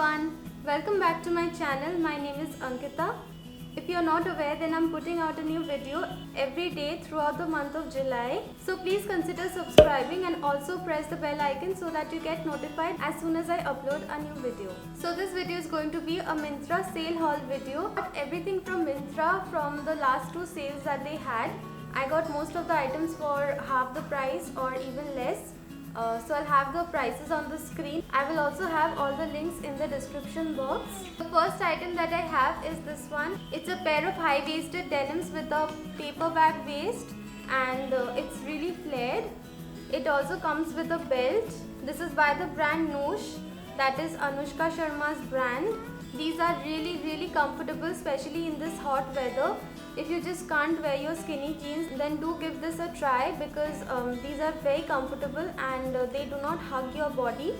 everyone, welcome back to my channel. My name is Ankita. If you're not aware, then I'm putting out a new video every day throughout the month of July. So please consider subscribing and also press the bell icon so that you get notified as soon as I upload a new video. So this video is going to be a Myntra sale haul video. Got everything from Myntra from the last two sales that they had. I got most of the items for half the price or even less. So I'll have the prices on the screen. I will also have all the links in the description box. The first item that I have is this one. It's a pair of high-waisted denims with a paper bag waist, and it's really flared. It also comes with a belt. This is by the brand Noosh, that is Anushka Sharma's brand. These are really comfortable, especially in this hot weather. If you just can't wear your skinny jeans, then do give this a try because these are very comfortable and they do not hug your body.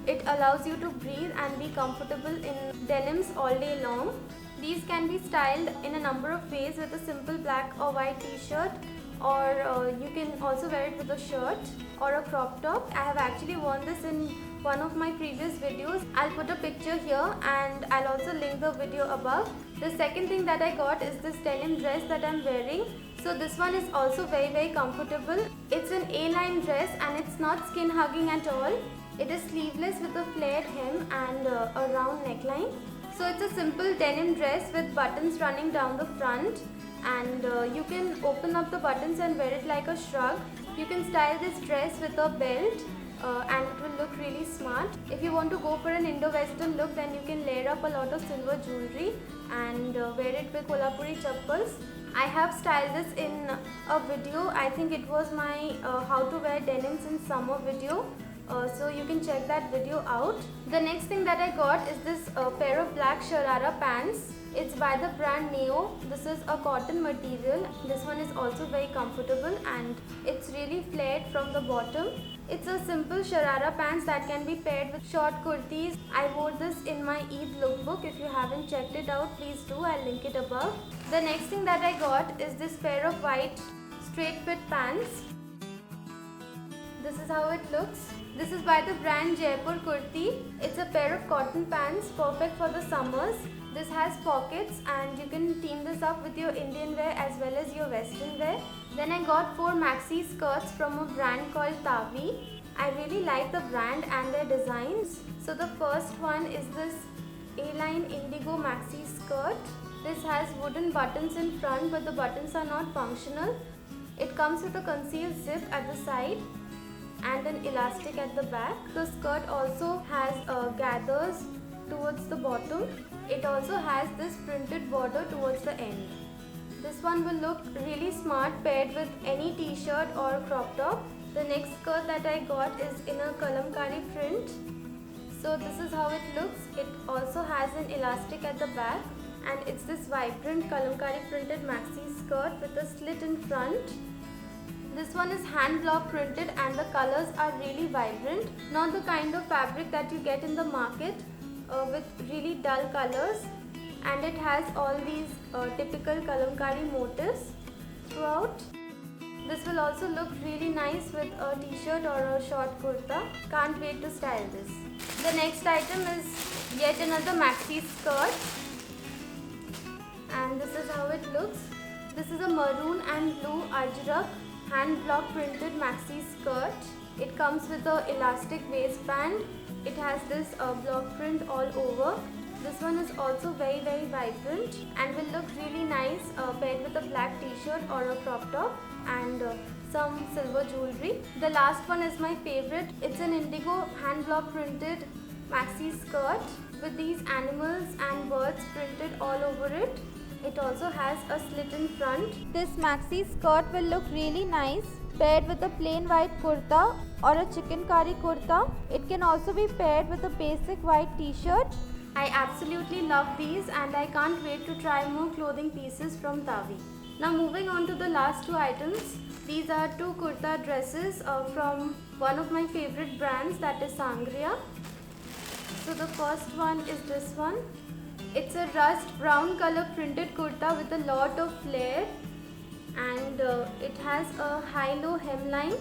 It allows you to breathe and be comfortable in denims all day long. These can be styled in a number of ways with a simple black or white t-shirt, or you can also wear it with a shirt or a crop top. I have actually worn this in one of my previous videos. I'll put a picture here and I'll also link the video above. The second thing that I got is this denim dress that I'm wearing. So this one is also very comfortable. It's an A-line dress and it's not skin hugging at all. It is sleeveless with a flared hem and a round neckline. So it's a simple denim dress with buttons running down the front, and you can open up the buttons and wear it like a shrug. You can style this dress with a belt and it will look really smart. If you want to go for an Indo-Western look, then you can layer up a lot of silver jewelry and wear it with Kolhapuri chappals. I have styled this in a video. I think it was my how to wear denims in summer video. So you can check that video out. The next thing that I got is this pair of black Sharara pants. It's by the brand Neo. This is a cotton material. This one is also very comfortable and it's really flared from the bottom. It's a simple Sharara pants that can be paired with short kurtis. I wore this in my Eid lookbook. If you haven't checked it out, please do. I'll link it above. The next thing that I got is this pair of white straight fit pants. This is how it looks. This is by the brand Jaipur Kurti. It's a pair of cotton pants, perfect for the summers. This has pockets and you can team this up with your Indian wear as well as your Western wear. Then I got 4 maxi skirts from a brand called Tavi. I really like the brand and their designs. So the first one is this A-line indigo maxi skirt. This has wooden buttons in front, but the buttons are not functional. It comes with a concealed zip at the side and an elastic at the back. The skirt also has gathers towards the bottom. It also has this printed border towards the end. This one will look really smart paired with any t-shirt or crop top. The next skirt that I got is in a kalamkari print. So this is how it looks. It also has an elastic at the back and it's this vibrant kalamkari printed maxi skirt with a slit in front. This one is hand block printed and the colors are really vibrant, not the kind of fabric that you get in the market with really dull colors, and it has all these typical kalamkari motifs throughout. This will also look really nice with a t-shirt or a short kurta. Can't wait to style this. The next item is yet another maxi skirt and this is how it looks. This is a maroon and blue ajrak hand block printed maxi skirt. It comes with a elastic waistband. It has this block print all over. This one is also very vibrant and will look really nice paired with a black t-shirt or a crop top and some silver jewelry. The last one is my favorite. It's an indigo hand block printed maxi skirt with these animals and birds printed all over it. It also has a slit in front. This maxi skirt will look really nice paired with a plain white kurta or a chikankari kurta. It can also be paired with a basic white t-shirt. I absolutely love these and I can't wait to try more clothing pieces from Tavi. Now moving on to the last two items. These are two kurta dresses from one of my favorite brands, that is Sangria. So the first one is this one. It's a rust brown color printed kurta with a lot of flare and it has a high-low hemline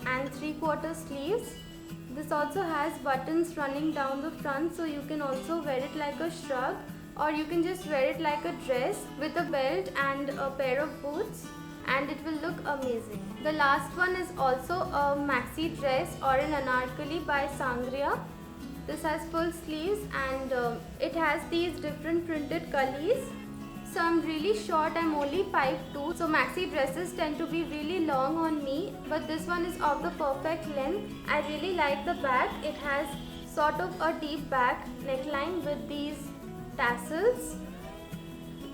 and 3/4 sleeves. This also has buttons running down the front, so you can also wear it like a shrug, or you can just wear it like a dress with a belt and a pair of boots, and it will look amazing. The last one is also a maxi dress or an anarkali by Sangria. This has full sleeves and it has these different printed cullies. So I'm really short, I'm only 5'2", so maxi dresses tend to be really long on me, but this one is of the perfect length. I really like the back. It has sort of a deep back neckline with these tassels.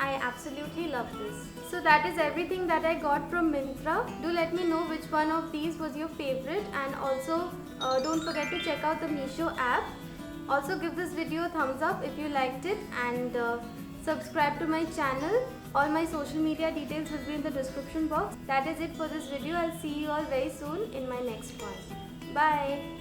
I absolutely love this. So that is everything that I got from Myntra. Do let me know which one of these was your favorite, and also don't forget to check out the Meesho app. Also give this video a thumbs up if you liked it, and subscribe to my channel. All my social media details will be in the description box. That is it for this video. I'll see you all very soon in my next one. Bye.